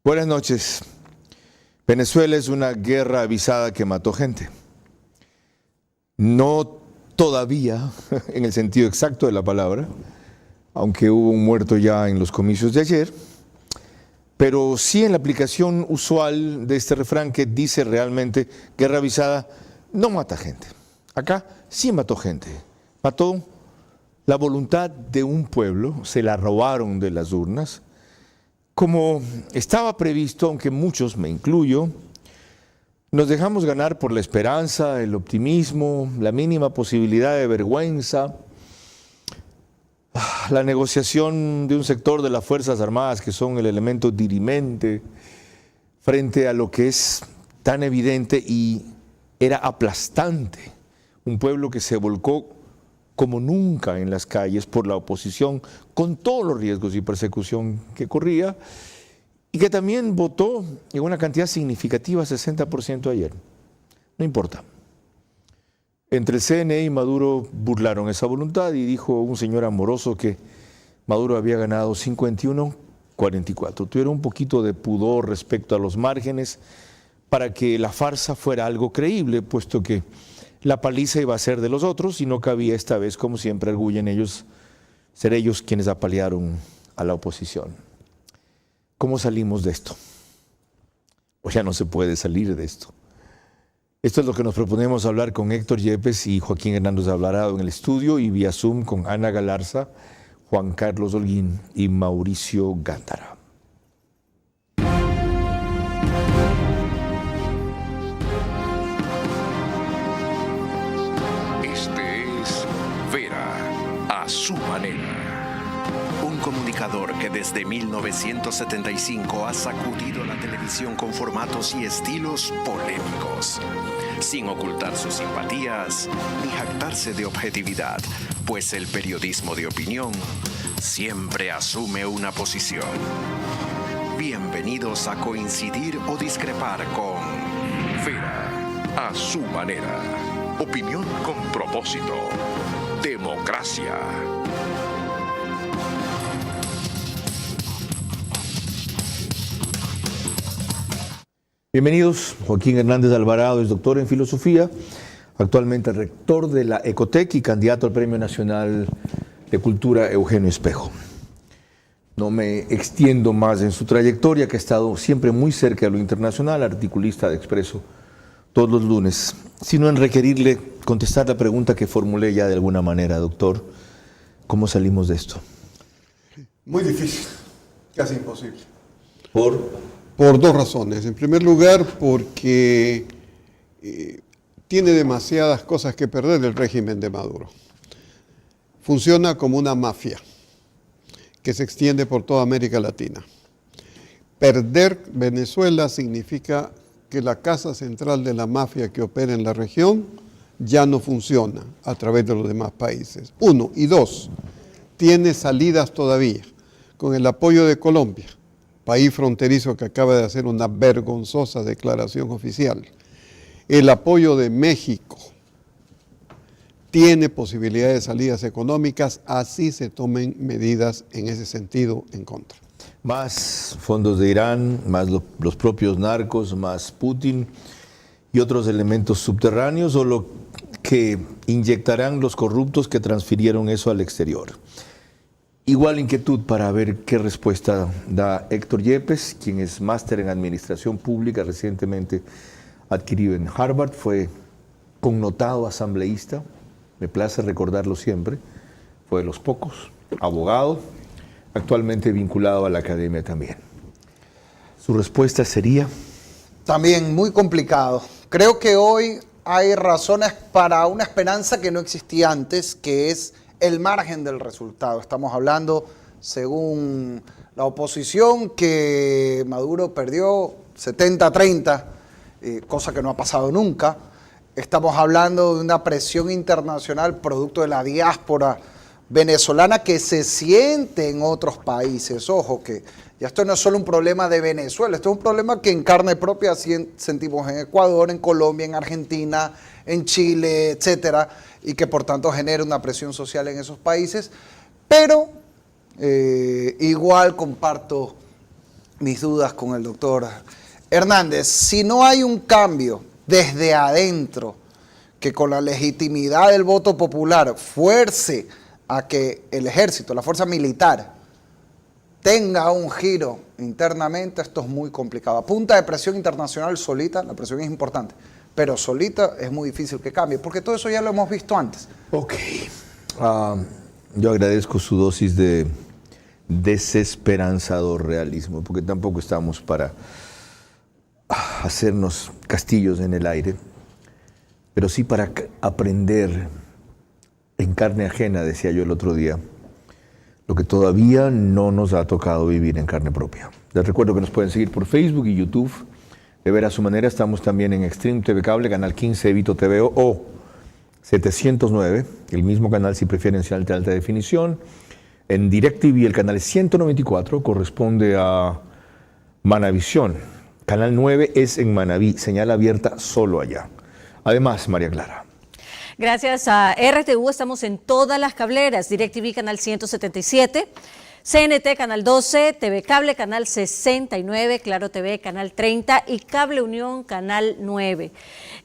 Buenas noches. Venezuela es una guerra avisada que mató gente. No todavía, en el sentido exacto de la palabra, aunque hubo un muerto ya en los comicios de ayer, pero sí en la aplicación usual de este refrán que dice realmente guerra avisada no mata gente. Acá sí mató gente. Mató la voluntad de un pueblo, se la robaron de las urnas. Como estaba previsto, aunque muchos, me incluyo, nos dejamos ganar por la esperanza, el optimismo, la mínima posibilidad de vergüenza, la negociación de un sector de las Fuerzas Armadas que son el elemento dirimente frente a lo que es tan evidente y era aplastante. Un pueblo que se volcó como nunca en las calles por la oposición, con todos los riesgos y persecución que corría, y que también votó en una cantidad significativa, 60% ayer. No importa. Entre el CNE y Maduro burlaron esa voluntad y dijo un señor amoroso que Maduro había ganado 51-44. Tuvieron un poquito de pudor respecto a los márgenes para que la farsa fuera algo creíble, puesto que la paliza iba a ser de los otros y no cabía esta vez, como siempre arguyen ellos, ser ellos quienes apalearon a la oposición. ¿Cómo salimos de esto? O ya no se puede salir de esto. Esto es lo que nos proponemos hablar con Héctor Yepes y Joaquín Hernández Alvarado en el estudio y vía Zoom con Ana Galarza, Juan Carlos Holguín y Mauricio Gándara. A su manera. Un comunicador que desde 1975 ha sacudido la televisión con formatos y estilos polémicos, sin ocultar sus simpatías ni jactarse de objetividad, pues el periodismo de opinión siempre asume una posición. Bienvenidos a coincidir o discrepar con Vera, a su manera. Opinión con propósito. Democracia. Bienvenidos. Joaquín Hernández Alvarado es doctor en filosofía, actualmente rector de la Ecotec y candidato al Premio Nacional de Cultura Eugenio Espejo. No me extiendo más en su trayectoria, que ha estado siempre muy cerca de lo internacional, articulista de Expreso todos los lunes, sino en requerirle contestar la pregunta que formulé ya de alguna manera, doctor. ¿Cómo salimos de esto? Muy difícil, casi imposible. ¿Por? Por dos razones. En primer lugar, porque tiene demasiadas cosas que perder el régimen de Maduro. Funciona como una mafia que se extiende por toda América Latina. Perder Venezuela significa que la casa central de la mafia que opera en la región ya no funciona a través de los demás países. Uno. Y dos, tiene salidas todavía, con el apoyo de Colombia, país fronterizo que acaba de hacer una vergonzosa declaración oficial. El apoyo de México tiene posibilidades de salidas económicas, así se tomen medidas en ese sentido en contra. Más fondos de Irán, más los propios narcos, más Putin y otros elementos subterráneos, o lo que inyectarán los corruptos que transfirieron eso al exterior. Igual inquietud para ver qué respuesta da Héctor Yepes, quien es máster en Administración Pública, recientemente adquirido en Harvard, fue connotado asambleísta, me place recordarlo siempre, fue de los pocos, abogado, actualmente vinculado a la academia también. ¿Su respuesta sería? También muy complicado. Creo que hoy hay razones para una esperanza que no existía antes, que es el margen del resultado. Estamos hablando, según la oposición, que Maduro perdió 70-30, cosa que no ha pasado nunca. Estamos hablando de una presión internacional producto de la diáspora venezolana que se siente en otros países. Ojo, que ya esto no es solo un problema de Venezuela, esto es un problema que en carne propia sentimos en Ecuador, en Colombia, en Argentina, en Chile, etcétera, y que por tanto genera una presión social en esos países. Pero igual comparto mis dudas con el doctor Hernández. Si no hay un cambio desde adentro que con la legitimidad del voto popular fuerce a que el ejército, la fuerza militar, tenga un giro internamente, esto es muy complicado. A punta de presión internacional solita, la presión es importante, pero solita es muy difícil que cambie, porque todo eso ya lo hemos visto antes. Ok. Yo agradezco su dosis de desesperanzador realismo, porque tampoco estamos para hacernos castillos en el aire, pero sí para aprender en carne ajena, decía yo el otro día, lo que todavía no nos ha tocado vivir en carne propia. Les recuerdo que nos pueden seguir por Facebook y YouTube, de ver a su manera. Estamos también en Extreme TV Cable, Canal 15, Evito TVO o 709, el mismo canal si prefieren señal de alta definición. En DirecTV el canal 194 corresponde a Manavisión. Canal 9 es en Manaví, señal abierta solo allá. Además, María Clara. Gracias a RTU estamos en todas las cableras, DirecTV canal 177, CNT canal 12, TV Cable canal 69, Claro TV canal 30 y Cable Unión canal 9.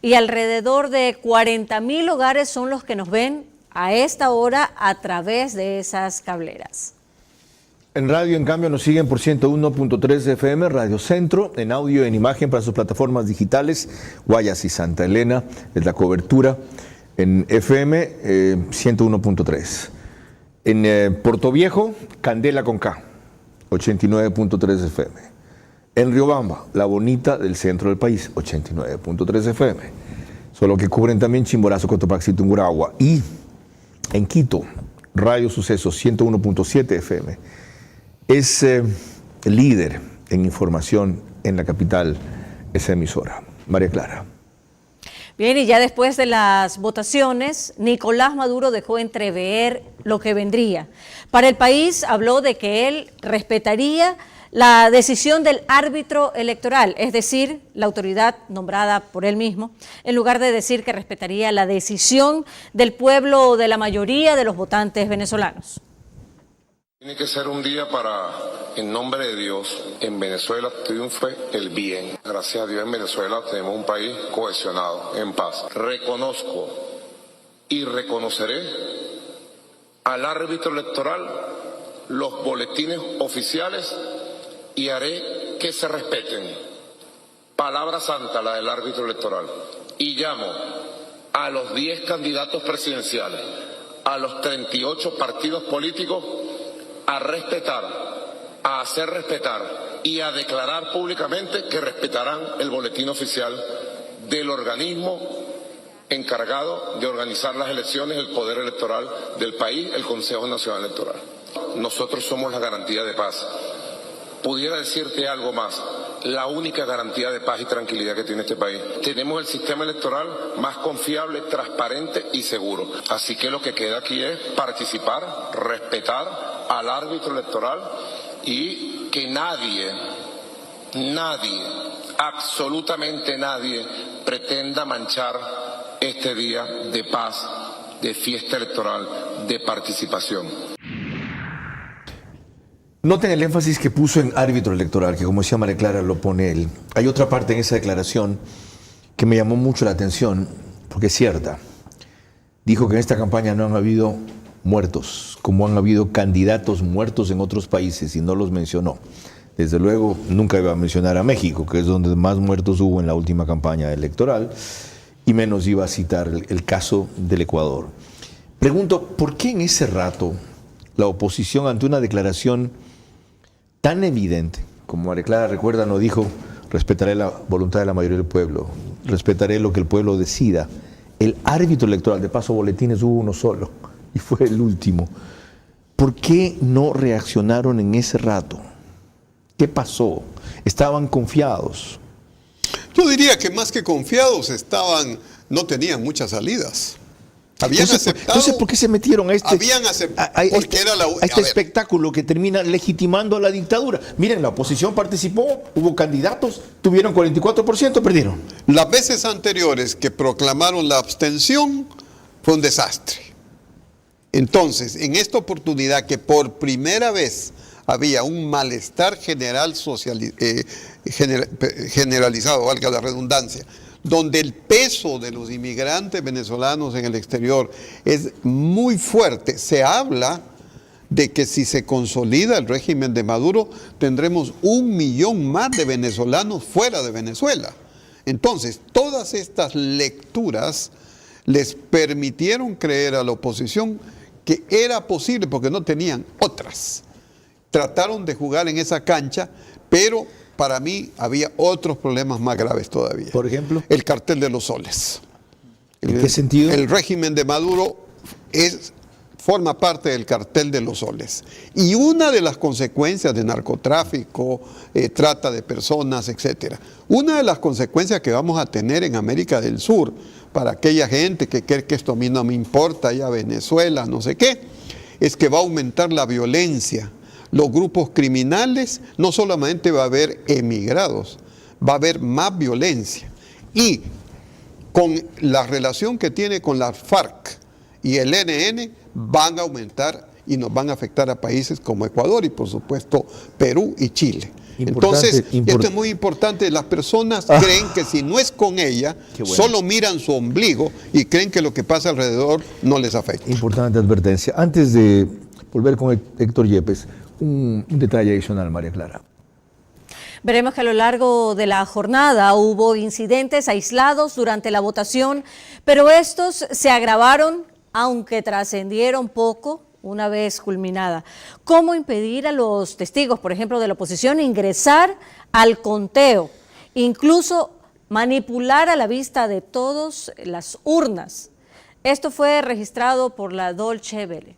Y alrededor de 40,000 hogares son los que nos ven a esta hora a través de esas cableras. En radio, en cambio, nos siguen por 101.3 FM, Radio Centro, en audio y en imagen para sus plataformas digitales, Guayas y Santa Elena, es la cobertura. En FM, 101.3. En Puerto Viejo, Candela con K, 89.3 FM. En Riobamba, La Bonita del centro del país, 89.3 FM. Solo que cubren también Chimborazo, Cotopaxi, Tungurahua. Y en Quito, Radio Sucesos, 101.7 FM. Es líder en información en la capital, esa emisora. María Clara. Bien, y ya después de las votaciones, Nicolás Maduro dejó entrever lo que vendría. Para el país habló de que él respetaría la decisión del árbitro electoral, es decir, la autoridad nombrada por él mismo, en lugar de decir que respetaría la decisión del pueblo o de la mayoría de los votantes venezolanos. Tiene que ser un día para, en nombre de Dios, en Venezuela triunfe el bien. Gracias a Dios en Venezuela tenemos un país cohesionado, en paz. Reconozco y reconoceré al árbitro electoral los boletines oficiales y haré que se respeten. Palabra santa la del árbitro electoral. Y llamo a los 10 candidatos presidenciales, a los 38 partidos políticos, a respetar, a hacer respetar y a declarar públicamente que respetarán el boletín oficial del organismo encargado de organizar las elecciones, el poder electoral del país, el Consejo Nacional Electoral. Nosotros somos la garantía de paz. Pudiera decirte algo más, la única garantía de paz y tranquilidad que tiene este país. Tenemos el sistema electoral más confiable, transparente y seguro. Así que lo que queda aquí es participar, respetar al árbitro electoral y que nadie, absolutamente nadie, pretenda manchar este día de paz, de fiesta electoral, de participación. Noten el énfasis que puso en árbitro electoral, que como decía María Clara, lo pone él. Hay otra parte en esa declaración que me llamó mucho la atención, porque es cierta. Dijo que en esta campaña no han habido muertos, como han habido candidatos muertos en otros países, y no los mencionó. Desde luego, nunca iba a mencionar a México, que es donde más muertos hubo en la última campaña electoral, y menos iba a citar el caso del Ecuador. Pregunto, ¿por qué en ese rato la oposición, ante una declaración tan evidente, como María Clara recuerda, no dijo, respetaré la voluntad de la mayoría del pueblo, respetaré lo que el pueblo decida? El árbitro electoral, de paso boletines hubo uno solo, y fue el último. ¿Por qué no reaccionaron en ese rato? ¿Qué pasó? ¿Estaban confiados? Yo diría que más que confiados no tenían muchas salidas. Habían aceptado. Entonces, ¿por qué se metieron a este, habían aceptado, porque era la, a este espectáculo que termina legitimando a la dictadura? Miren, la oposición participó, hubo candidatos, tuvieron 44%, perdieron. Las veces anteriores que proclamaron la abstención fue un desastre. Entonces, en esta oportunidad que por primera vez había un malestar generalizado, valga la redundancia, donde el peso de los inmigrantes venezolanos en el exterior es muy fuerte. Se habla de que si se consolida el régimen de Maduro, tendremos 1 millón más de venezolanos fuera de Venezuela. Entonces, todas estas lecturas les permitieron creer a la oposición que era posible, porque no tenían otras. Trataron de jugar en esa cancha, pero para mí había otros problemas más graves todavía. Por ejemplo, el cartel de los soles. ¿En qué sentido? El régimen de Maduro forma parte del cartel de los soles. Y una de las consecuencias de narcotráfico, trata de personas, etcétera, una de las consecuencias que vamos a tener en América del Sur, para aquella gente que cree que esto a mí no me importa, ya Venezuela, no sé qué, es que va a aumentar la violencia. Los grupos criminales, no solamente va a haber emigrados, va a haber más violencia. Y con la relación que tiene con la FARC y el ELN, van a aumentar y nos van a afectar a países como Ecuador y por supuesto Perú y Chile. Entonces, esto es muy importante. Las personas creen que si no es con ella, solo miran su ombligo y creen que lo que pasa alrededor no les afecta. Importante advertencia. Antes de volver con Héctor Yepes, un detalle adicional, María Clara. Veremos que a lo largo de la jornada hubo incidentes aislados durante la votación, pero estos se agravaron, aunque trascendieron poco una vez culminada. ¿Cómo impedir a los testigos, por ejemplo, de la oposición, ingresar al conteo? Incluso manipular a la vista de todos las urnas. Esto fue registrado por la Deutsche Welle.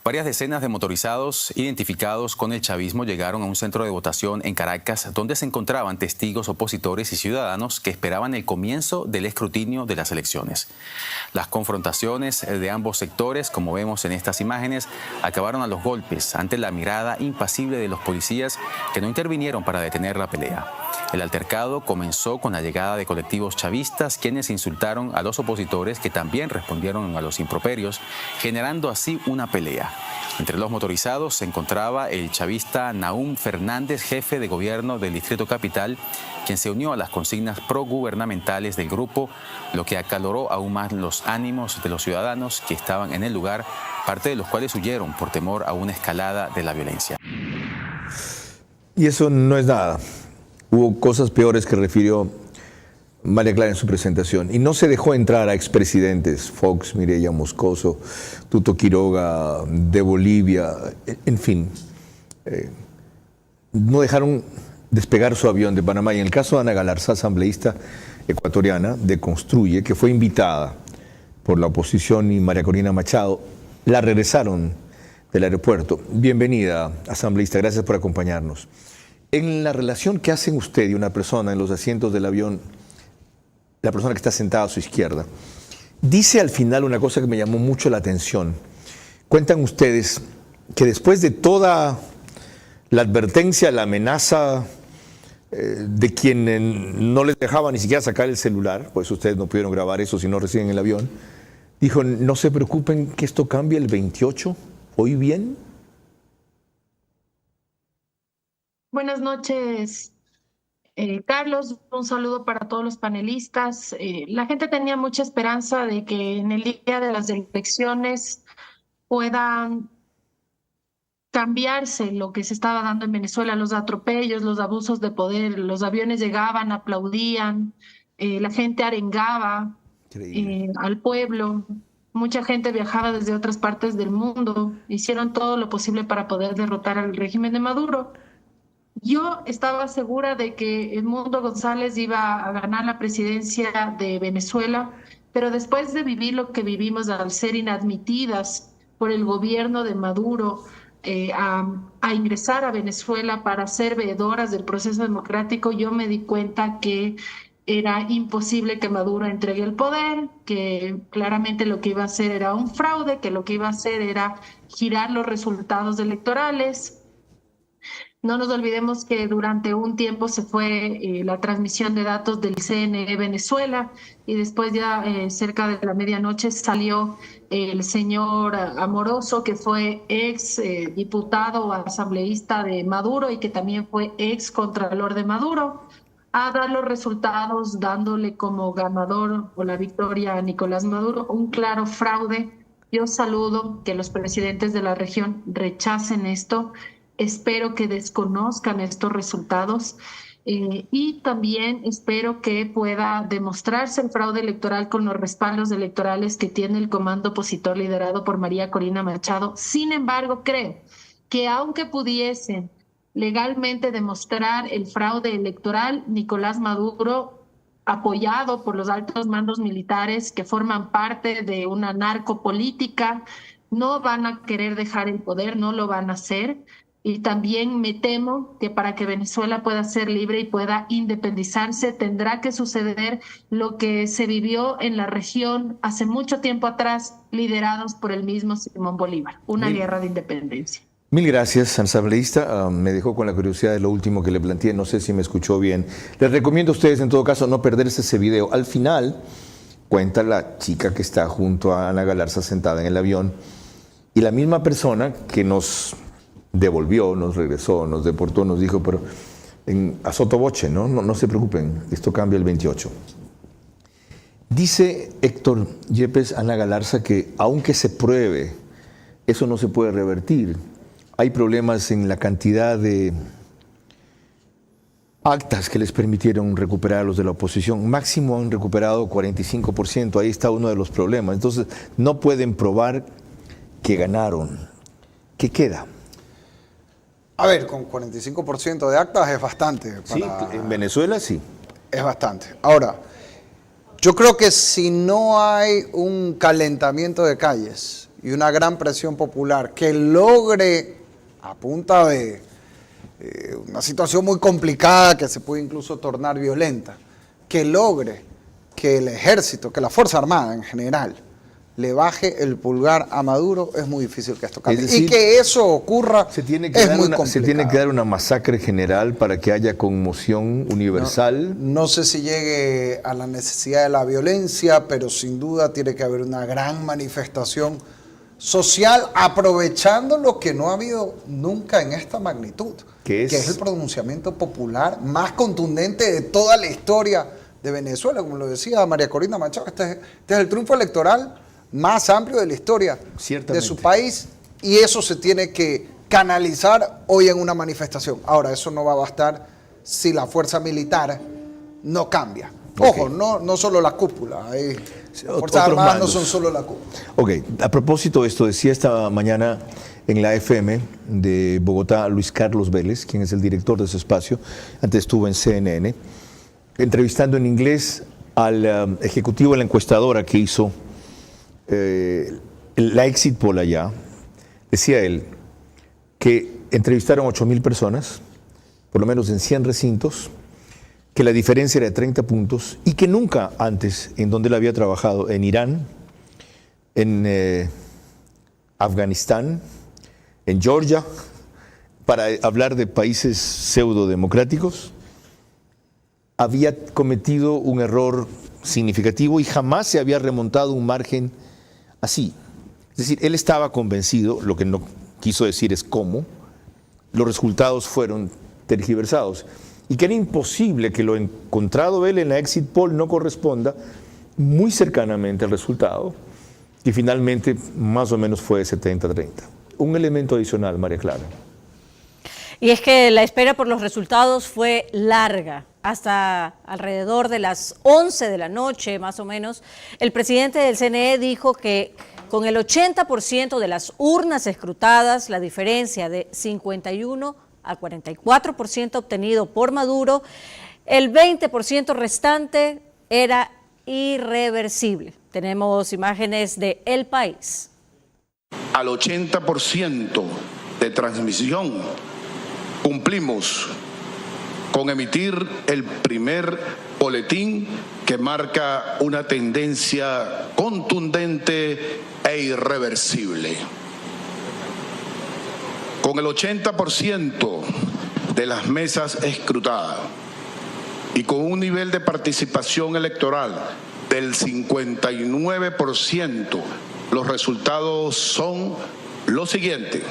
Varias decenas de motorizados identificados con el chavismo llegaron a un centro de votación en Caracas, donde se encontraban testigos opositores y ciudadanos que esperaban el comienzo del escrutinio de las elecciones. Las confrontaciones de ambos sectores, como vemos en estas imágenes, acabaron a los golpes ante la mirada impasible de los policías que no intervinieron para detener la pelea. El altercado comenzó con la llegada de colectivos chavistas, quienes insultaron a los opositores, que también respondieron a los improperios, generando así una pelea. Entre los motorizados se encontraba el chavista Nahum Fernández, jefe de gobierno del Distrito Capital, quien se unió a las consignas progubernamentales del grupo, lo que acaloró aún más los ánimos de los ciudadanos que estaban en el lugar, parte de los cuales huyeron por temor a una escalada de la violencia. Y eso no es nada. Hubo cosas peores que refirió María Clara en su presentación. Y no se dejó entrar a expresidentes, Fox, Mireya Moscoso, Tuto Quiroga, de Bolivia, en fin. No dejaron despegar su avión de Panamá. Y en el caso de Ana Galarza, asambleísta ecuatoriana de Construye, que fue invitada por la oposición y María Corina Machado, la regresaron del aeropuerto. Bienvenida, asambleísta, gracias por acompañarnos. En la relación que hacen usted y una persona en los asientos del avión, la persona que está sentada a su izquierda, dice al final una cosa que me llamó mucho la atención. Cuentan ustedes que después de toda la advertencia, la amenaza de quien no les dejaba ni siquiera sacar el celular, pues ustedes no pudieron grabar eso si no reciben el avión, dijo, no se preocupen que esto cambie el 28, ¿hoy bien? Buenas noches, Carlos. Un saludo para todos los panelistas. La gente tenía mucha esperanza de que en el día de las elecciones puedan cambiarse lo que se estaba dando en Venezuela, los atropellos, los abusos de poder. Los aviones llegaban, aplaudían, la gente arengaba al pueblo. Mucha gente viajaba desde otras partes del mundo. Hicieron todo lo posible para poder derrotar al régimen de Maduro. Yo estaba segura de que Edmundo González iba a ganar la presidencia de Venezuela, pero después de vivir lo que vivimos al ser inadmitidas por el gobierno de Maduro a ingresar a Venezuela para ser veedoras del proceso democrático, yo me di cuenta que era imposible que Maduro entregue el poder, que claramente lo que iba a hacer era un fraude, que lo que iba a hacer era girar los resultados electorales. No nos olvidemos que durante un tiempo se fue la transmisión de datos del CNE Venezuela y después ya cerca de la medianoche salió el señor Amoroso, que fue ex diputado o asambleísta de Maduro y que también fue ex contralor de Maduro, a dar los resultados dándole como ganador o la victoria a Nicolás Maduro, un claro fraude. Yo saludo que los presidentes de la región rechacen esto. Espero que desconozcan estos resultados y también espero que pueda demostrarse el fraude electoral con los respaldos electorales que tiene el comando opositor liderado por María Corina Machado. Sin embargo, creo que aunque pudiesen legalmente demostrar el fraude electoral, Nicolás Maduro, apoyado por los altos mandos militares que forman parte de una narcopolítica, no van a querer dejar el poder, no lo van a hacer. Y también me temo que para que Venezuela pueda ser libre y pueda independizarse, tendrá que suceder lo que se vivió en la región hace mucho tiempo atrás, liderados por el mismo Simón Bolívar, una guerra de independencia. Mil gracias, asambleísta. Me dejó con la curiosidad de lo último que le planteé, no sé si me escuchó bien. Les recomiendo a ustedes, en todo caso, no perderse ese video. Al final, cuenta la chica que está junto a Ana Galarza sentada en el avión y la misma persona que nos devolvió, nos regresó, nos deportó, nos dijo, pero a sotoboche, no se preocupen, esto cambia el 28. Dice Héctor Yepes, Ana Galarza, que aunque se pruebe, eso no se puede revertir. Hay problemas en la cantidad de actas que les permitieron recuperar a los de la oposición. Máximo han recuperado 45%, ahí está uno de los problemas. Entonces, no pueden probar que ganaron. ¿Qué queda? A ver, con 45% de actas es bastante. Sí, en Venezuela sí. Es bastante. Ahora, yo creo que si no hay un calentamiento de calles y una gran presión popular que logre, a punta de una situación muy complicada que se puede incluso tornar violenta, que logre que el ejército, que la Fuerza Armada en general, le baje el pulgar a Maduro, es muy difícil que esto cambie. Es decir, y que eso ocurra es muy complicado. Se tiene que dar una masacre general para que haya conmoción universal. No sé si llegue a la necesidad de la violencia, pero sin duda tiene que haber una gran manifestación social, aprovechando lo que no ha habido nunca en esta magnitud, que es el pronunciamiento popular más contundente de toda la historia de Venezuela. Como lo decía María Corina Machado, este es el triunfo electoral más amplio de la historia de su país, y eso se tiene que canalizar hoy en una manifestación. Ahora, eso no va a bastar si la fuerza militar no cambia. Ojo, no solo la cúpula, las Fuerzas Armadas no son solo la cúpula. Ok, a propósito de esto, decía esta mañana en la FM de Bogotá Luis Carlos Vélez, quien es el director de ese espacio, antes estuvo en CNN, entrevistando en inglés al ejecutivo de la encuestadora que hizo la exit poll allá. Decía él que entrevistaron 8,000 personas, por lo menos en 100 recintos, que la diferencia era de 30 puntos y que nunca antes, en donde él había trabajado, en Irán, en Afganistán, en Georgia, para hablar de países pseudo-democráticos, había cometido un error significativo y jamás se había remontado un margen así. Es decir, él estaba convencido, lo que no quiso decir es cómo, los resultados fueron tergiversados y que era imposible que lo encontrado él en la exit poll no corresponda muy cercanamente al resultado, y finalmente más o menos fue 70-30. Un elemento adicional, María Clara. Y es que la espera por los resultados fue larga. Hasta alrededor de las 11 de la noche, más o menos, el presidente del CNE dijo que con el 80% de las urnas escrutadas, la diferencia de 51 al 44% obtenido por Maduro, el 20% restante era irreversible. Tenemos imágenes de El País. Al 80% de transmisión cumplimos con emitir el primer boletín que marca una tendencia contundente e irreversible. Con el 80% de las mesas escrutadas y con un nivel de participación electoral del 59%, los resultados son los siguientes.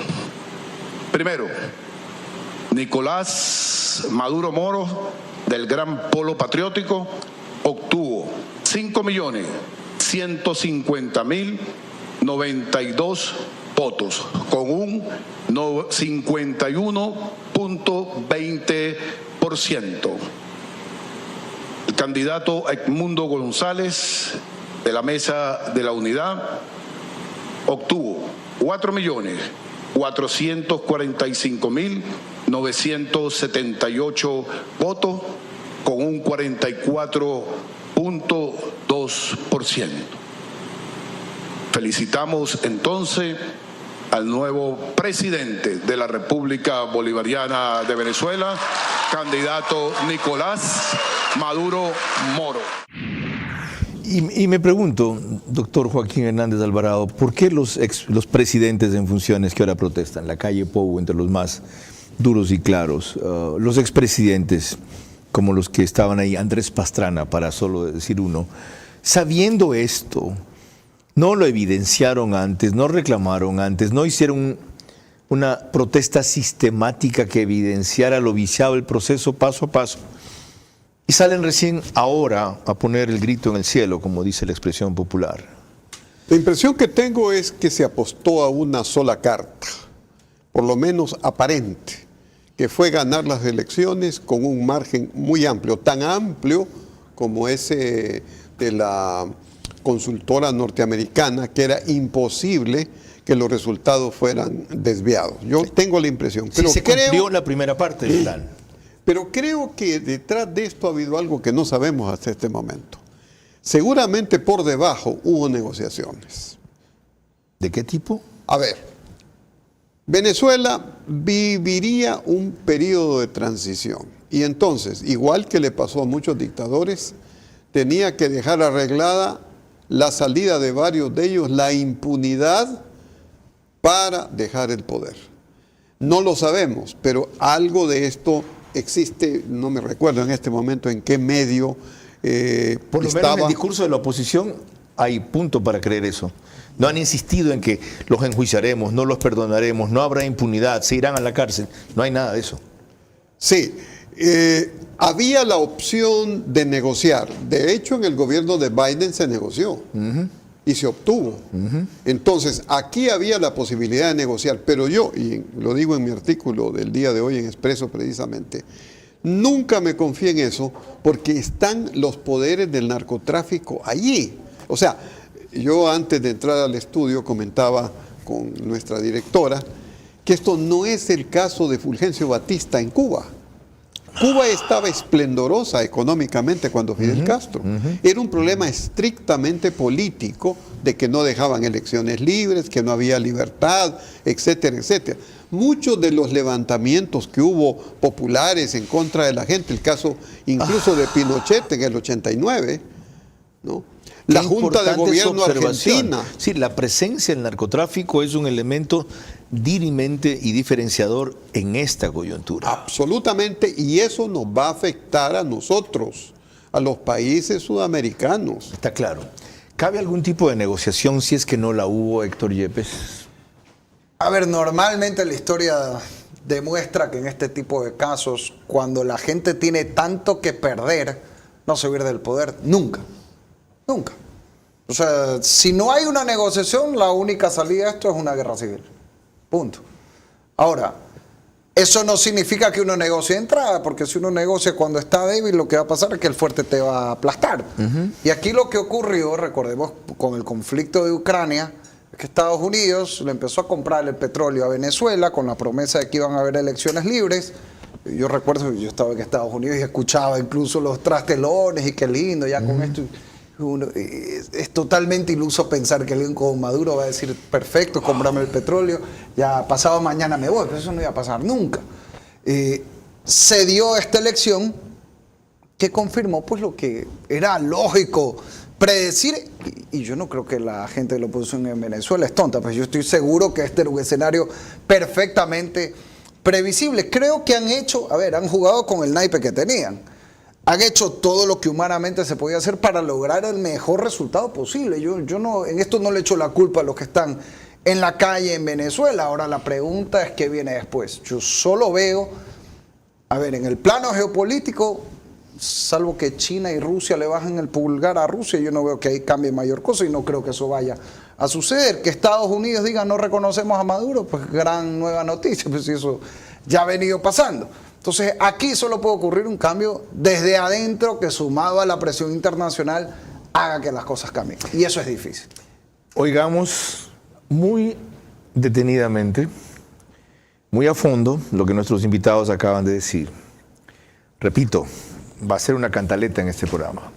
Primero, Nicolás Maduro Moro, del Gran Polo Patriótico, obtuvo 5.150.092 votos, con un 51.20%. El candidato Edmundo González, de la Mesa de la Unidad, obtuvo 4.445.978 votos, con un 44.2%. Felicitamos entonces al nuevo presidente de la República Bolivariana de Venezuela, candidato Nicolás Maduro Moro. Y me pregunto, doctor Joaquín Hernández Alvarado, ¿por qué los presidentes en funciones que ahora protestan, la calle Pou entre los más duros y claros, los expresidentes como los que estaban ahí, Andrés Pastrana, para solo decir uno, sabiendo esto, no lo evidenciaron antes, no reclamaron antes, no hicieron una protesta sistemática que evidenciara lo viciado el proceso paso a paso? Y salen recién ahora a poner el grito en el cielo, como dice la expresión popular. La impresión que tengo es que se apostó a una sola carta, por lo menos aparente, que fue ganar las elecciones con un margen muy amplio, tan amplio como ese de la consultora norteamericana, que era imposible que los resultados fueran desviados. Yo tengo la impresión. Pero sí, se cumplió la primera parte del plan. Pero creo que detrás de esto ha habido algo que no sabemos hasta este momento. Seguramente por debajo hubo negociaciones. ¿De qué tipo? A ver, Venezuela viviría un periodo de transición y entonces, igual que le pasó a muchos dictadores, tenía que dejar arreglada la salida de varios de ellos, la impunidad para dejar el poder. No lo sabemos, pero algo de esto existe, no me recuerdo en este momento en qué medio por lo menos en el discurso de la oposición hay punto para creer eso. No han insistido en que los enjuiciaremos, no los perdonaremos, no habrá impunidad, se irán a la cárcel. No hay nada de eso. Sí, había la opción de negociar. De hecho, en el gobierno de Biden se negoció y se obtuvo. Entonces, aquí había la posibilidad de negociar, pero yo, y lo digo en mi artículo del día de hoy en Expreso precisamente, nunca me confié en eso porque están los poderes del narcotráfico allí. O sea, yo antes de entrar al estudio comentaba con nuestra directora que esto no es el caso de Fulgencio Batista en Cuba. Cuba estaba esplendorosa económicamente cuando Fidel Castro. Era un problema estrictamente político de que no dejaban elecciones libres, que no había libertad, etcétera, etcétera. Muchos de los levantamientos que hubo populares en contra de la gente, el caso incluso de Pinochet en el 89, ¿no? La Junta de Gobierno argentina. Sí, la presencia del narcotráfico es un elemento dirimente y diferenciador en esta coyuntura. Absolutamente, y eso nos va a afectar a nosotros, a los países sudamericanos. Está claro. ¿Cabe algún tipo de negociación si es que no la hubo, Héctor Yepes? A ver, normalmente la historia demuestra que en este tipo de casos, cuando la gente tiene tanto que perder, no se huir del poder, nunca. Nunca. O sea, si no hay una negociación, la única salida de esto es una guerra civil. Punto. Ahora, eso no significa que uno negocie entrada, porque si uno negocia cuando está débil, lo que va a pasar es que el fuerte te va a aplastar. Y aquí lo que ocurrió, recordemos, con el conflicto de Ucrania, es que Estados Unidos le empezó a comprar el petróleo a Venezuela con la promesa de que iban a haber elecciones libres. Yo recuerdo que yo estaba en Estados Unidos y escuchaba incluso los trastelones y qué lindo, ya con esto. Es totalmente iluso pensar que alguien como Maduro va a decir, perfecto, cómprame el petróleo, ya pasado mañana me voy, pero eso no iba a pasar nunca. Se dio esta elección que confirmó pues lo que era lógico predecir, y yo no creo que la gente de la oposición en Venezuela es tonta, pues yo estoy seguro que este era un escenario perfectamente previsible. Creo que han jugado con el naipe que tenían. Han hecho todo lo que humanamente se podía hacer para lograr el mejor resultado posible. Yo no, en esto no le echo la culpa a los que están en la calle en Venezuela. Ahora la pregunta es qué viene después. Yo solo veo, en el plano geopolítico, salvo que China y Rusia le bajen el pulgar a Rusia, yo no veo que ahí cambie mayor cosa y no creo que eso vaya a suceder. Que Estados Unidos diga no reconocemos a Maduro, pues gran nueva noticia, pues eso ya ha venido pasando. Entonces aquí solo puede ocurrir un cambio desde adentro que sumado a la presión internacional haga que las cosas cambien. Y eso es difícil. Oigamos muy detenidamente, muy a fondo, lo que nuestros invitados acaban de decir. Repito, va a ser una cantaleta en este programa.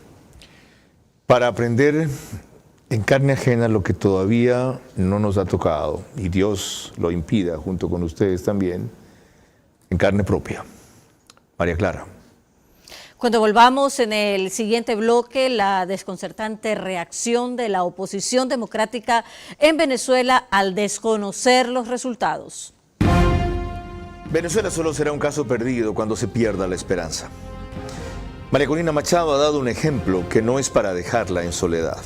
Para aprender en carne ajena lo que todavía no nos ha tocado, y Dios lo impida junto con ustedes también, en carne propia. María Clara. Cuando volvamos en el siguiente bloque, la desconcertante reacción de la oposición democrática en Venezuela al desconocer los resultados. Venezuela solo será un caso perdido cuando se pierda la esperanza. María Corina Machado ha dado un ejemplo que no es para dejarla en soledad.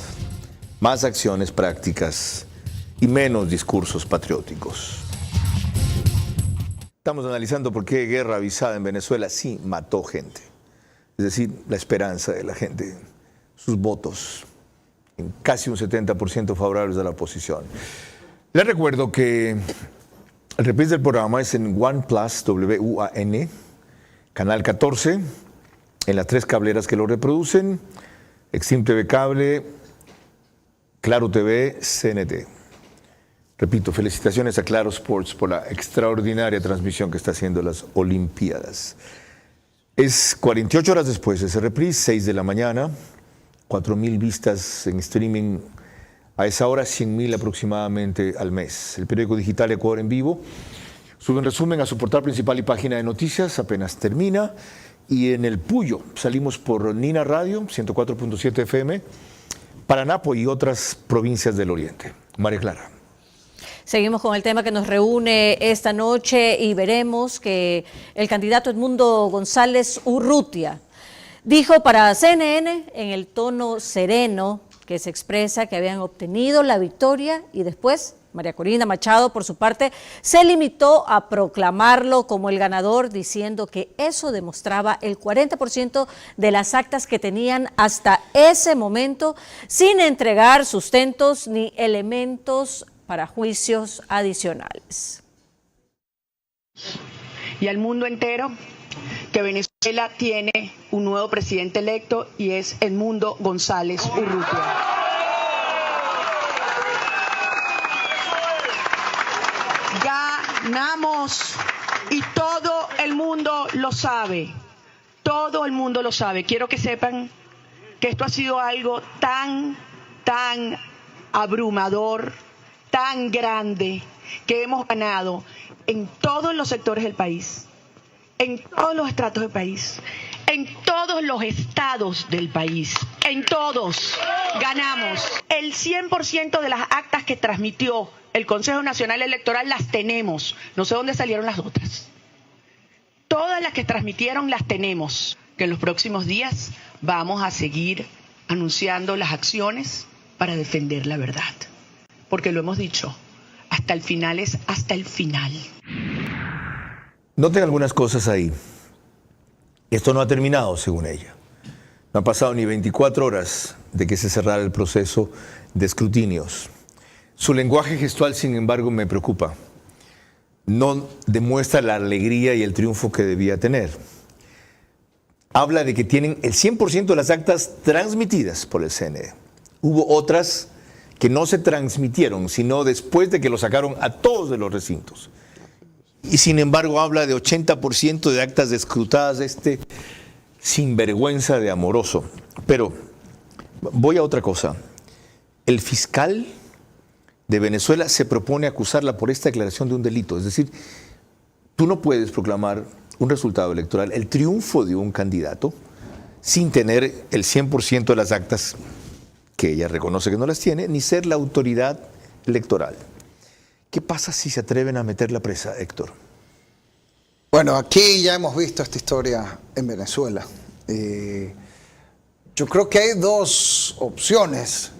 Más acciones prácticas y menos discursos patrióticos. Estamos analizando por qué guerra avisada en Venezuela sí mató gente. Es decir, la esperanza de la gente, sus votos, en casi un 70% favorables a la oposición. Les recuerdo que el reprise del programa es en OnePlus, WUAN, canal 14, en las 3 cableras que lo reproducen, Exim TV Cable, Claro TV, CNT. Repito, felicitaciones a Claro Sports por la extraordinaria transmisión que está haciendo las Olimpiadas. Es 48 horas después de ese reprise, 6 de la mañana, 4.000 vistas en streaming a esa hora, 100.000 aproximadamente al mes. El periódico digital Ecuador en Vivo sube un resumen a su portal principal y página de noticias, apenas termina. Y en el Puyo salimos por Nina Radio, 104.7 FM, Paranapo y otras provincias del Oriente. María Clara. Seguimos con el tema que nos reúne esta noche y veremos que el candidato Edmundo González Urrutia dijo para CNN en el tono sereno que se expresa que habían obtenido la victoria y después María Corina Machado, por su parte, se limitó a proclamarlo como el ganador, diciendo que eso demostraba el 40% de las actas que tenían hasta ese momento, sin entregar sustentos ni elementos para juicios adicionales. Y al mundo entero que Venezuela tiene un nuevo presidente electo y es Edmundo González Urrutia. Ganamos y todo el mundo lo sabe. Todo el mundo lo sabe. Quiero que sepan que esto ha sido algo tan abrumador, tan grande, que hemos ganado en todos los sectores del país, en todos los estratos del país, en todos los estados del país, en todos ganamos. El 100% de las actas que transmitió el Consejo Nacional Electoral las tenemos. No sé dónde salieron las otras. Todas las que transmitieron las tenemos. Que en los próximos días vamos a seguir anunciando las acciones para defender la verdad. Porque lo hemos dicho, hasta el final es hasta el final. Noten algunas cosas ahí. Esto no ha terminado, según ella. No han pasado ni 24 horas de que se cerrara el proceso de escrutinios. Su lenguaje gestual, sin embargo, me preocupa. No demuestra la alegría y el triunfo que debía tener. Habla de que tienen el 100% de las actas transmitidas por el CNE. Hubo otras que no se transmitieron, sino después de que lo sacaron a todos de los recintos. Y sin embargo habla de 80% de actas escrutadas, sinvergüenza de Amoroso. Pero voy a otra cosa. El fiscal de Venezuela se propone acusarla por esta declaración de un delito. Es decir, tú no puedes proclamar un resultado electoral, el triunfo de un candidato, sin tener el 100% de las actas, que ella reconoce que no las tiene, ni ser la autoridad electoral. ¿Qué pasa si se atreven a meterla presa, Héctor? Bueno, aquí ya hemos visto esta historia en Venezuela. Yo creo que hay dos opciones.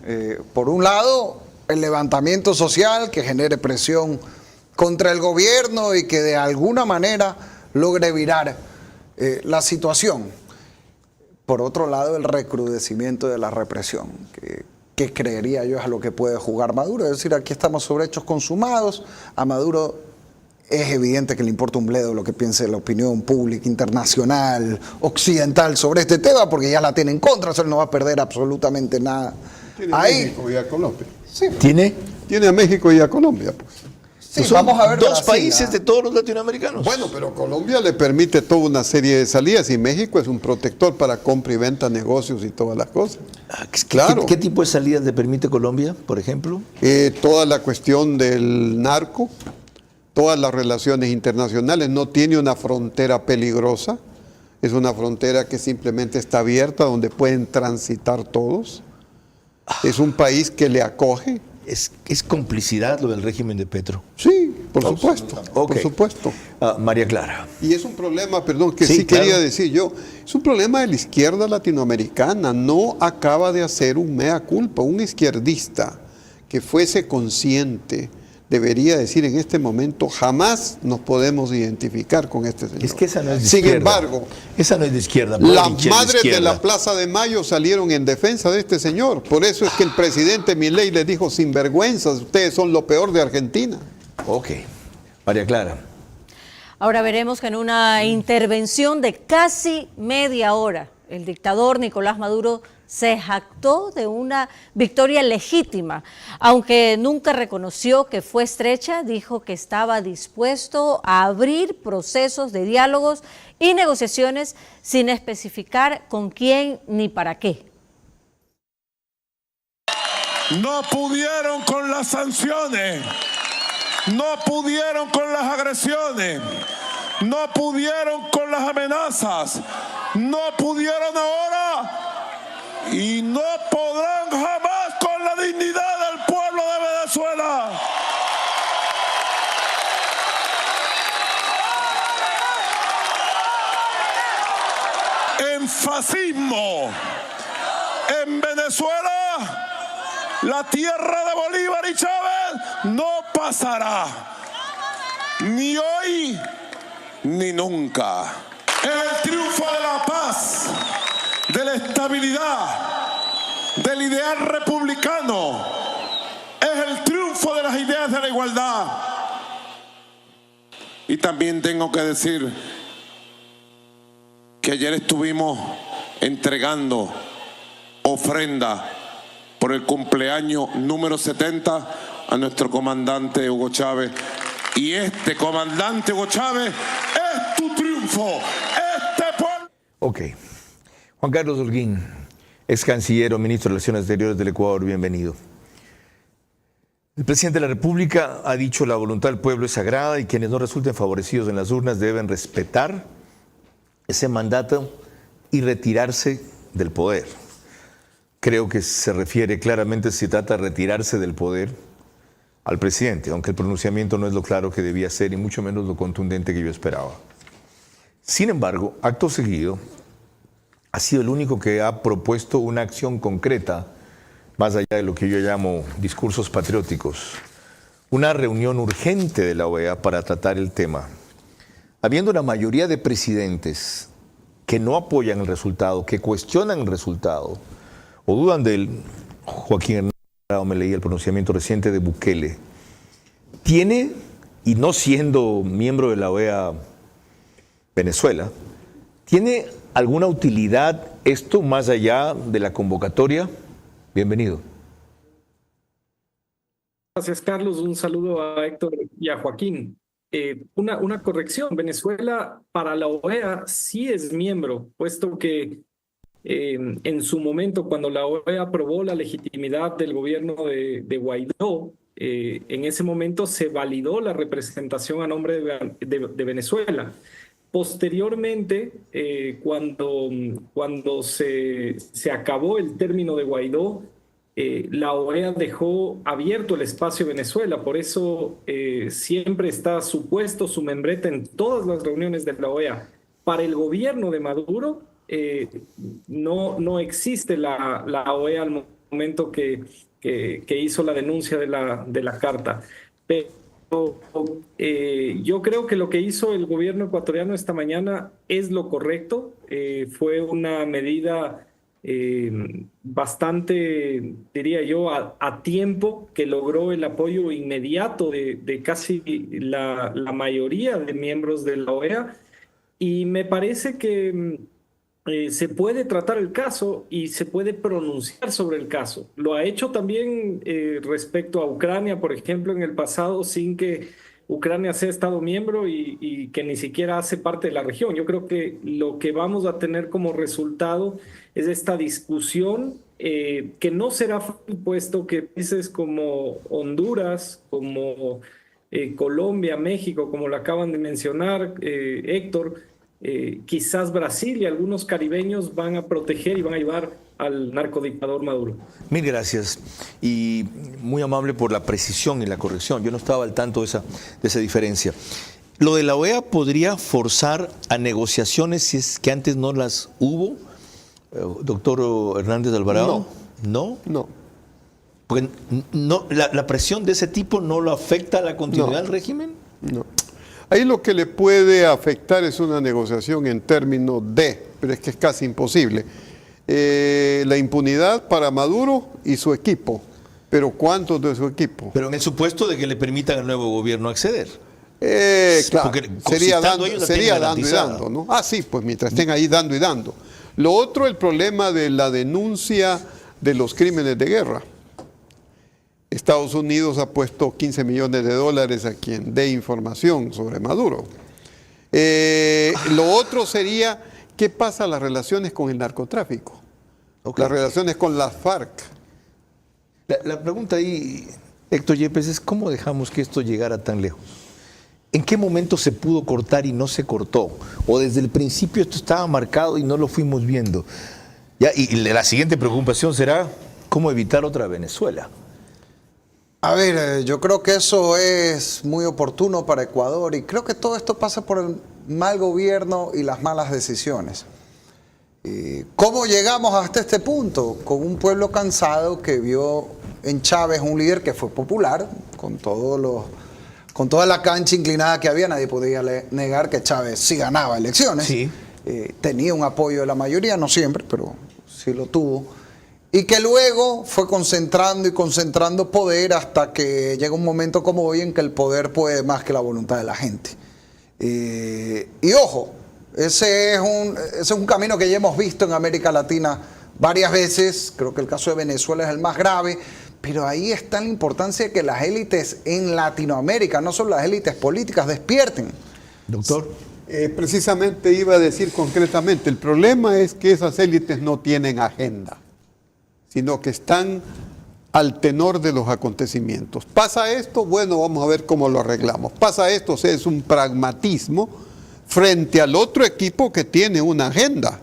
Por un lado, el levantamiento social que genere presión contra el gobierno y que de alguna manera logre virar la situación. Por otro lado, el recrudecimiento de la represión, que creería yo es a lo que puede jugar Maduro. Es decir, aquí estamos sobre hechos consumados. A Maduro es evidente que le importa un bledo lo que piense la opinión pública, internacional, occidental sobre este tema, porque ya la tiene en contra, o sea, él no va a perder absolutamente nada. Tiene a México y a Colombia. Sí. ¿Tiene a México y a Colombia, pues. Sí, son vamos a ver dos Brasil, países de todos los latinoamericanos. Bueno, pero Colombia le permite toda una serie de salidas y México es un protector para compra y venta, negocios y todas las cosas. Claro. ¿Qué tipo de salidas le permite Colombia, por ejemplo? Toda la cuestión del narco, todas las relaciones internacionales, no tiene una frontera peligrosa, es una frontera que simplemente está abierta, donde pueden transitar todos. Es un país que le acoge. Es complicidad lo del régimen de Petro. Sí, por supuesto. Okay. Por supuesto. María Clara. Y es un problema, perdón, que sí quería claro. decir yo, es un problema de la izquierda latinoamericana. No acaba de hacer un mea culpa. Un izquierdista que fuese consciente debería decir en este momento, jamás nos podemos identificar con este señor. Es que esa no es de Sin izquierda. embargo, esa no es de izquierda. las madres de la Plaza de Mayo salieron en defensa de este señor. Por eso es que el presidente Milei les dijo, sinvergüenzas, ustedes son lo peor de Argentina. Ok. María Clara. Ahora veremos que en una intervención de casi media hora, el dictador Nicolás Maduro se jactó de una victoria legítima. Aunque nunca reconoció que fue estrecha, dijo que estaba dispuesto a abrir procesos de diálogos y negociaciones sin especificar con quién ni para qué. No pudieron con las sanciones, no pudieron con las agresiones, no pudieron con las amenazas, no pudieron ahora y no podrán jamás con la dignidad del pueblo de Venezuela. En fascismo, en Venezuela, la tierra de Bolívar y Chávez no pasará, ni hoy ni nunca. El triunfo de la paz, de la estabilidad, del ideal republicano, es el triunfo de las ideas de la igualdad. Y también tengo que decir que ayer estuvimos entregando ofrenda por el cumpleaños número 70 a nuestro comandante Hugo Chávez. Y este comandante Hugo Chávez es tu triunfo, este pueblo. Ok. Juan Carlos Holguín, ex canciller o ministro de Relaciones Exteriores del Ecuador, bienvenido. El presidente de la República ha dicho la voluntad del pueblo es sagrada y quienes no resulten favorecidos en las urnas deben respetar ese mandato y retirarse del poder. Creo que se refiere claramente, si trata de retirarse del poder, al presidente, aunque el pronunciamiento no es lo claro que debía ser y mucho menos lo contundente que yo esperaba. Sin embargo, acto seguido, ha sido el único que ha propuesto una acción concreta, más allá de lo que yo llamo discursos patrióticos, una reunión urgente de la OEA para tratar el tema. Habiendo una mayoría de presidentes que no apoyan el resultado, que cuestionan el resultado, o dudan de él, Joaquín Hernández, me leí el pronunciamiento reciente de Bukele, tiene, y no siendo miembro de la OEA Venezuela, ¿tiene alguna utilidad esto más allá de la convocatoria? Bienvenido. Gracias, Carlos. Un saludo a Héctor y a Joaquín. Una corrección. Venezuela para la OEA sí es miembro, puesto que en su momento, cuando la OEA aprobó la legitimidad del gobierno de Guaidó, en ese momento se validó la representación a nombre de Venezuela. Posteriormente, cuando se acabó el término de Guaidó, la OEA dejó abierto el espacio Venezuela, por eso siempre está su puesto, su membrete en todas las reuniones de la OEA. Para el gobierno de Maduro no existe la OEA al momento que hizo la denuncia de la carta. Pero yo creo que lo que hizo el gobierno ecuatoriano esta mañana es lo correcto. Fue una medida bastante, diría yo, a tiempo, que logró el apoyo inmediato de casi la mayoría de miembros de la OEA, y me parece que se puede tratar el caso y se puede pronunciar sobre el caso. Lo ha hecho también respecto a Ucrania, por ejemplo, en el pasado, sin que Ucrania sea Estado miembro y que ni siquiera hace parte de la región. Yo creo que lo que vamos a tener como resultado es esta discusión que no será fácil, puesto que países como Honduras, como Colombia, México, como lo acaban de mencionar, Héctor, quizás Brasil y algunos caribeños van a proteger y van a ayudar al narcodictador Maduro. Mil gracias y muy amable por la precisión y la corrección. Yo no estaba al tanto de esa diferencia. ¿Lo de la OEA podría forzar a negociaciones si es que antes no las hubo, doctor Hernández Alvarado? No. Porque no, la presión de ese tipo no lo afecta a la continuidad del régimen. No. Ahí lo que le puede afectar es una negociación en términos pero es que es casi imposible. La impunidad para Maduro y su equipo. ¿Pero cuántos de su equipo? Pero en el supuesto de que le permitan al nuevo gobierno acceder. Claro, porque sería dando y dando, ¿no? Sí, pues mientras estén ahí dando y dando. Lo otro, el problema de la denuncia de los crímenes de guerra. Estados Unidos ha puesto $15 millones a quien dé información sobre Maduro. Lo otro sería, ¿qué pasa las relaciones con el narcotráfico? Las relaciones con las FARC. La pregunta ahí, Héctor Yepes, es ¿cómo dejamos que esto llegara tan lejos? ¿En qué momento se pudo cortar y no se cortó? ¿O desde el principio esto estaba marcado y no lo fuimos viendo? Y la siguiente preocupación será ¿cómo evitar otra Venezuela? A ver, yo creo que eso es muy oportuno para Ecuador y creo que todo esto pasa por el mal gobierno y las malas decisiones. ¿Cómo llegamos hasta este punto? Con un pueblo cansado que vio en Chávez un líder que fue popular, con toda la cancha inclinada que había, nadie podía negar que Chávez sí ganaba elecciones. Sí. Tenía un apoyo de la mayoría, no siempre, pero sí lo tuvo. Y que luego fue concentrando y concentrando poder hasta que llega un momento como hoy en que el poder puede más que la voluntad de la gente. Y ojo, ese es un camino que ya hemos visto en América Latina varias veces. Creo que el caso de Venezuela es el más grave, pero ahí está la importancia de que las élites en Latinoamérica, no solo las élites políticas, despierten. Doctor. Precisamente iba a decir concretamente, el problema es que esas élites no tienen agenda, sino que están al tenor de los acontecimientos. Pasa esto, bueno, vamos a ver cómo lo arreglamos. Pasa esto, o sea, es un pragmatismo frente al otro equipo que tiene una agenda,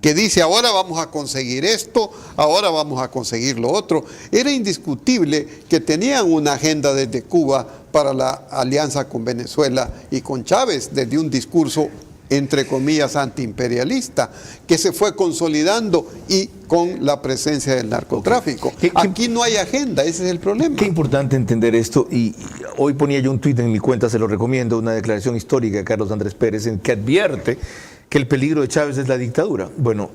que dice, ahora vamos a conseguir esto, ahora vamos a conseguir lo otro. Era indiscutible que tenían una agenda desde Cuba para la alianza con Venezuela y con Chávez, desde un discurso entre comillas antiimperialista, que se fue consolidando y con la presencia del narcotráfico. Aquí no hay agenda, ese es el problema. Qué importante entender esto, y hoy ponía yo un tuit en mi cuenta, se lo recomiendo, una declaración histórica de Carlos Andrés Pérez, en que advierte que el peligro de Chávez es la dictadura. Bueno,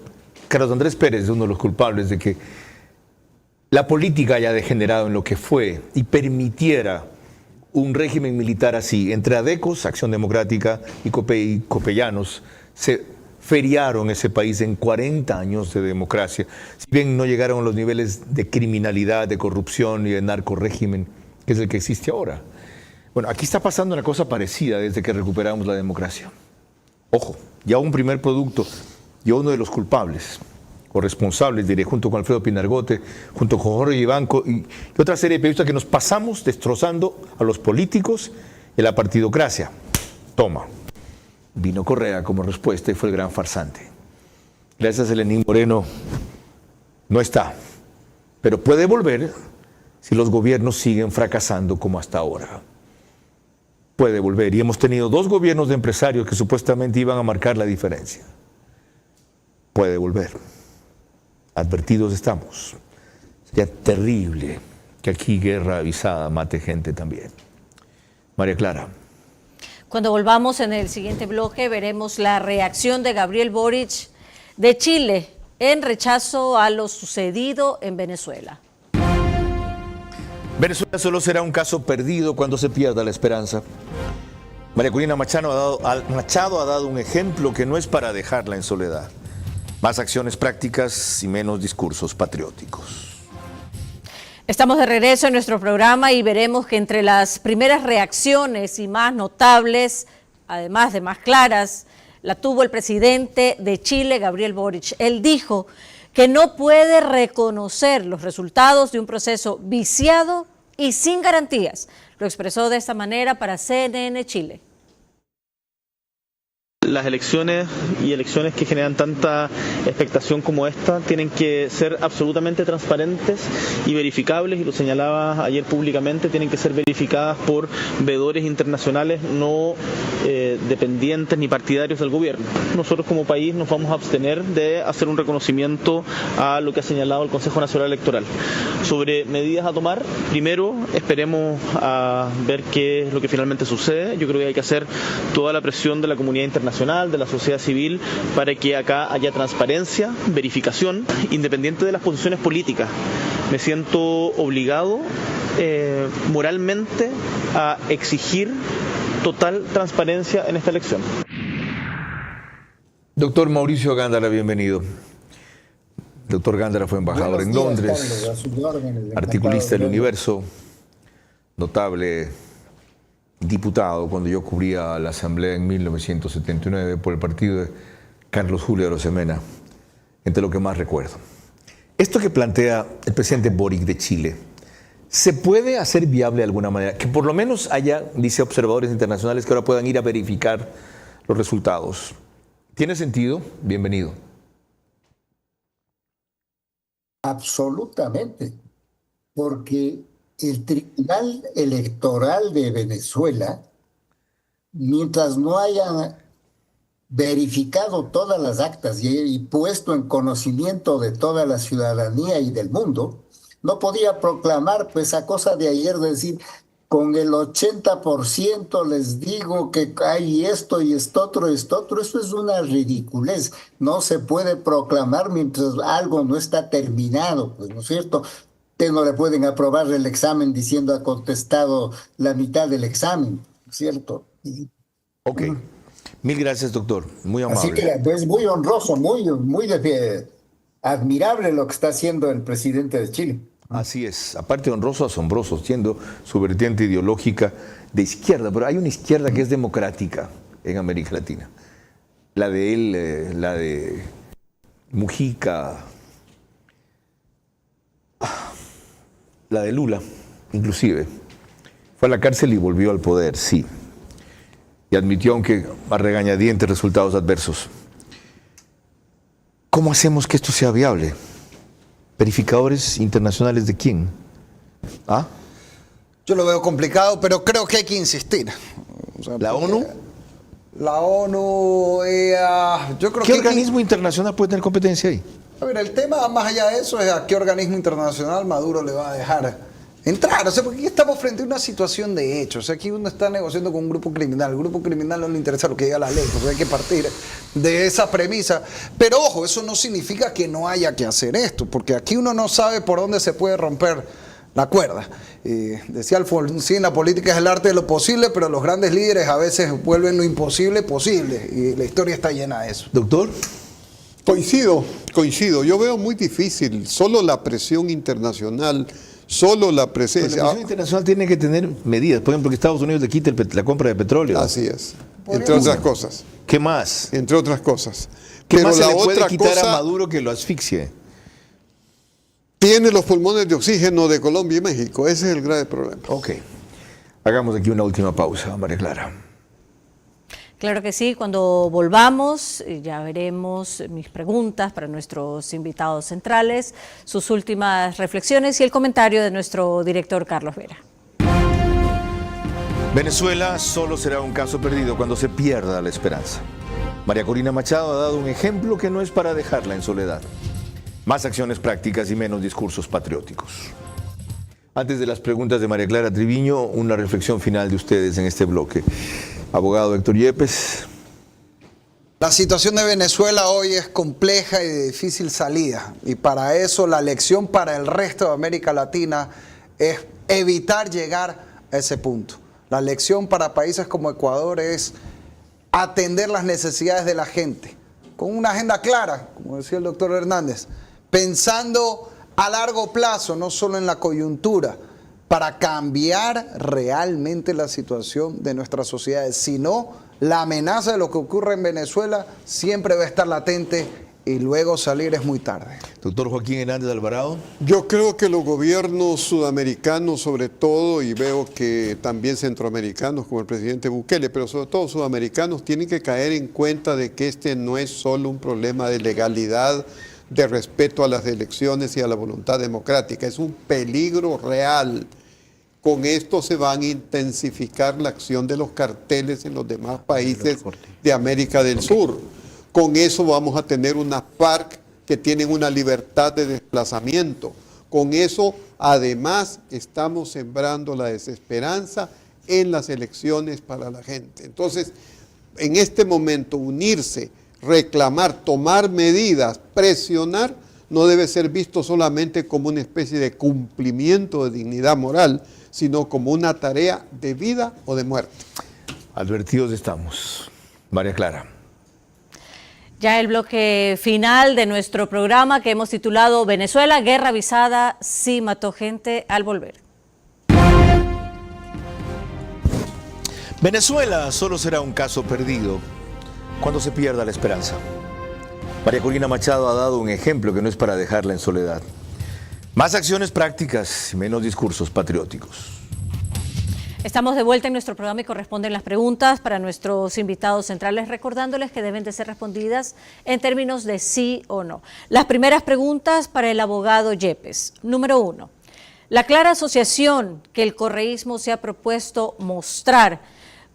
Carlos Andrés Pérez es uno de los culpables de que la política haya degenerado en lo que fue y permitiera un régimen militar así. Entre ADECOS, Acción Democrática, y copellanos se feriaron ese país en 40 años de democracia. Si bien no llegaron a los niveles de criminalidad, de corrupción y de narcorrégimen, que es el que existe ahora. Bueno, aquí está pasando una cosa parecida desde que recuperamos la democracia. Ojo, ya un primer producto, ya uno de los culpables o responsables, diré, junto con Alfredo Pinargote, junto con Jorge Ivanco y otra serie de periodistas que nos pasamos destrozando a los políticos y a la partidocracia. Toma, vino Correa como respuesta y fue el gran farsante. Gracias a Lenín Moreno no está. pero puede volver si los gobiernos siguen fracasando como hasta ahora. Puede volver. Y hemos tenido 2 gobiernos de empresarios que supuestamente iban a marcar la diferencia. Puede volver. Advertidos estamos. Sería terrible que aquí guerra avisada mate gente también. María Clara. Cuando volvamos en el siguiente bloque veremos la reacción de Gabriel Boric de Chile en rechazo a lo sucedido en Venezuela. Venezuela solo será un caso perdido cuando se pierda la esperanza. María Corina Machado ha dado un ejemplo que no es para dejarla en soledad. Más acciones prácticas y menos discursos patrióticos. Estamos de regreso en nuestro programa y veremos que entre las primeras reacciones y más notables, además de más claras, la tuvo el presidente de Chile, Gabriel Boric. Él dijo que no puede reconocer los resultados de un proceso viciado y sin garantías. Lo expresó de esta manera para CNN Chile. Las elecciones y elecciones que generan tanta expectación como esta tienen que ser absolutamente transparentes y verificables, y lo señalaba ayer públicamente, tienen que ser verificadas por veedores internacionales no dependientes ni partidarios del gobierno. Nosotros como país nos vamos a abstener de hacer un reconocimiento a lo que ha señalado el Consejo Nacional Electoral. Sobre medidas a tomar, primero esperemos a ver qué es lo que finalmente sucede. Yo creo que hay que hacer toda la presión de la comunidad internacional, de la sociedad civil, para que acá haya transparencia, verificación, independiente de las posiciones políticas. Me siento obligado moralmente a exigir total transparencia en esta elección. Doctor Mauricio Gándara, bienvenido. Doctor Gándara fue embajador en Londres, articulista del Universo, notable diputado cuando yo cubría la Asamblea en 1979 por el partido de Carlos Julio Arosemena, entre lo que más recuerdo. Esto que plantea el presidente Boric de Chile, ¿se puede hacer viable de alguna manera? Que por lo menos haya, dice, observadores internacionales que ahora puedan ir a verificar los resultados. ¿Tiene sentido? Bienvenido. Absolutamente, porque el Tribunal Electoral de Venezuela, mientras no haya verificado todas las actas y puesto en conocimiento de toda la ciudadanía y del mundo, no podía proclamar pues esa cosa de ayer, decir, con el 80% les digo que hay esto y esto otro. Eso es una ridiculez. No se puede proclamar mientras algo no está terminado, pues, ¿no es cierto? Ustedes no le pueden aprobar el examen diciendo ha contestado la mitad del examen, ¿cierto? Ok. Mil gracias, doctor. Muy amable. Así que es muy honroso, muy admirable lo que está haciendo el presidente de Chile. Así es. Aparte de honroso, asombroso, siendo su vertiente ideológica de izquierda. Pero hay una izquierda que es democrática en América Latina. La de él, la de Mujica, la de Lula, inclusive. Fue a la cárcel y volvió al poder, sí. Y admitió, aunque a regañadientes, resultados adversos. ¿Cómo hacemos que esto sea viable? ¿Verificadores internacionales de quién? ¿Ah? Yo lo veo complicado, pero creo que hay que insistir. O sea, ¿La ONU? La ONU, yo creo ¿Qué organismo internacional puede tener competencia ahí? A ver, el tema más allá de eso es a qué organismo internacional Maduro le va a dejar entrar. O sea, porque aquí estamos frente a una situación de hecho. O sea, aquí uno está negociando con un grupo criminal. El grupo criminal no le interesa lo que diga la ley, porque hay que partir de esa premisa. Pero ojo, eso no significa que no haya que hacer esto, porque aquí uno no sabe por dónde se puede romper la cuerda. Decía Alfonsín, la política es el arte de lo posible, pero los grandes líderes a veces vuelven lo imposible posible. Y la historia está llena de eso. Doctor. Coincido. Yo veo muy difícil. Solo la presión internacional, solo la presencia. Pero la presión internacional tiene que tener medidas. Por ejemplo, que Estados Unidos le quite la compra de petróleo. Así es. Entre otras cosas. ¿Qué más? Entre otras cosas. ¿Qué Pero más se la le puede otra quitar cosa, a Maduro que lo asfixie? Tiene los pulmones de oxígeno de Colombia y México. Ese es el grave problema. Ok. Hagamos aquí una última pausa, María Clara. Claro que sí, cuando volvamos ya veremos mis preguntas para nuestros invitados centrales, sus últimas reflexiones y el comentario de nuestro director Carlos Vera. Venezuela solo será un caso perdido cuando se pierda la esperanza. María Corina Machado ha dado un ejemplo que no es para dejarla en soledad. Más acciones prácticas y menos discursos patrióticos. Antes de las preguntas de María Clara Triviño, una reflexión final de ustedes en este bloque. Abogado Héctor Yepes. La situación de Venezuela hoy es compleja y de difícil salida. Y para eso la lección para el resto de América Latina es evitar llegar a ese punto. La lección para países como Ecuador es atender las necesidades de la gente, con una agenda clara, como decía el doctor Hernández, pensando a largo plazo, no solo en la coyuntura, para cambiar realmente la situación de nuestras sociedades. Si no, la amenaza de lo que ocurre en Venezuela siempre va a estar latente y luego salir es muy tarde. Doctor Joaquín Hernández Alvarado. Yo creo que los gobiernos sudamericanos sobre todo, y veo que también centroamericanos como el presidente Bukele, pero sobre todo sudamericanos, tienen que caer en cuenta de que este no es solo un problema de legalidad, de respeto a las elecciones y a la voluntad democrática, es un peligro real. Con esto se van a intensificar la acción de los carteles en los demás países de América del Sur. Con eso vamos a tener unas FARC que tienen una libertad de desplazamiento. Con eso, además, estamos sembrando la desesperanza en las elecciones para la gente. Entonces, en este momento, unirse, reclamar, tomar medidas, presionar, no debe ser visto solamente como una especie de cumplimiento de dignidad moral, sino como una tarea de vida o de muerte. Advertidos estamos. María Clara. Ya el bloque final de nuestro programa que hemos titulado Venezuela, guerra avisada, sí mató gente al volver. Venezuela solo será un caso perdido cuando se pierda la esperanza. María Corina Machado ha dado un ejemplo que no es para dejarla en soledad. Más acciones prácticas y menos discursos patrióticos. Estamos de vuelta en nuestro programa y corresponden las preguntas para nuestros invitados centrales, recordándoles que deben de ser respondidas en términos de sí o no. Las primeras preguntas para el abogado Yepes. Número 1. La clara asociación que el correísmo se ha propuesto mostrar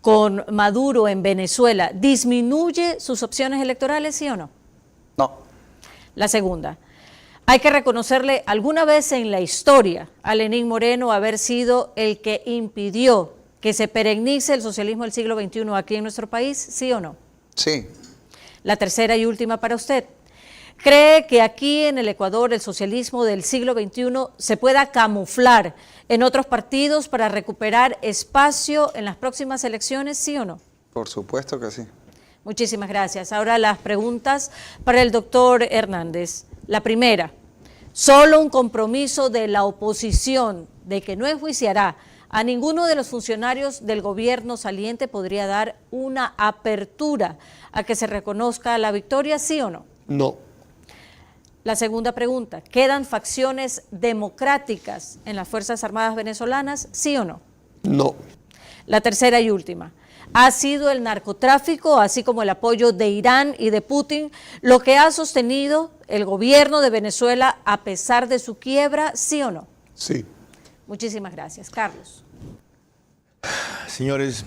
con Maduro en Venezuela, ¿disminuye sus opciones electorales, sí o no? No. La segunda. Hay que reconocerle alguna vez en la historia a Lenín Moreno haber sido el que impidió que se perenice el socialismo del siglo XXI aquí en nuestro país, ¿sí o no? Sí. La tercera y última para usted. ¿Cree que aquí en el Ecuador el socialismo del siglo XXI se pueda camuflar en otros partidos para recuperar espacio en las próximas elecciones, sí o no? Por supuesto que sí. Muchísimas gracias. Ahora las preguntas para el doctor Hernández. La primera, solo un compromiso de la oposición de que no enjuiciará a ninguno de los funcionarios del gobierno saliente podría dar una apertura a que se reconozca la victoria, ¿sí o no? No. La segunda pregunta, ¿quedan facciones democráticas en las Fuerzas Armadas venezolanas, sí o no? No. La tercera y última, ¿ha sido el narcotráfico, así como el apoyo de Irán y de Putin, lo que ha sostenido el gobierno de Venezuela a pesar de su quiebra, sí o no? Sí. Muchísimas gracias. Carlos. Señores,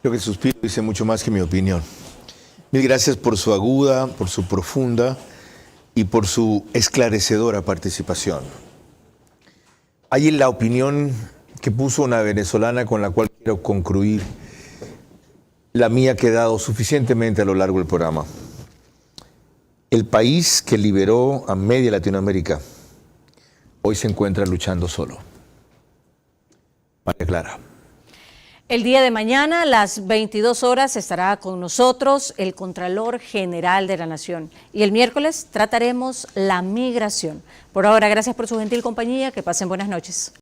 creo que el suspiro dice mucho más que mi opinión. Mil gracias por su aguda, por su profunda y por su esclarecedora participación. Hay la opinión que puso una venezolana con la cual quiero concluir. La mía ha quedado suficientemente a lo largo del programa. El país que liberó a media Latinoamérica hoy se encuentra luchando solo. María Clara. El día de mañana, a las 22 horas, estará con nosotros el Contralor General de la Nación. Y el miércoles trataremos la migración. Por ahora, gracias por su gentil compañía. Que pasen buenas noches.